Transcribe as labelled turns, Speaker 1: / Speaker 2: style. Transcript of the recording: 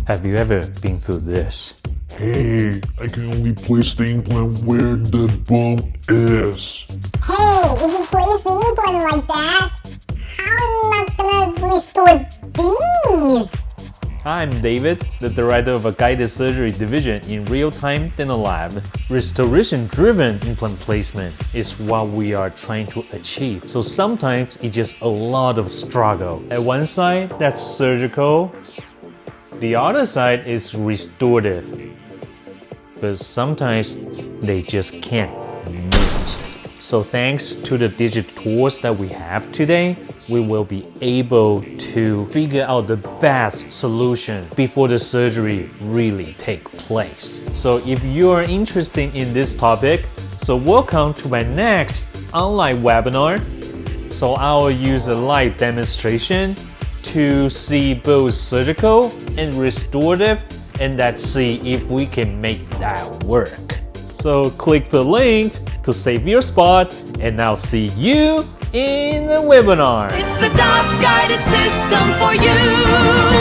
Speaker 1: Have you ever been through this?
Speaker 2: Hey, I can only place the implant where the bump is.
Speaker 3: Hey, if you place the implant like that, how am I gonna restore these?
Speaker 1: I'm David, the director of a guided surgery division in real-time dental lab. Restoration-driven implant placement is what we are trying to achieve. So sometimes it's just a lot of struggle. At one side, that's surgical. The other side is restorative. But sometimes they just can't meet. So thanks to the digital tools that we have today, we will be able to figure out the best solution before the surgery really takes place. So if you are interested in this topic, so welcome to my next online webinar. So I will use a live demonstration to see both surgical and restorative, and let's see if we can make that work. So click the link to save your spot, and I'll see you in the webinar.
Speaker 4: It's the DOS guided system for you.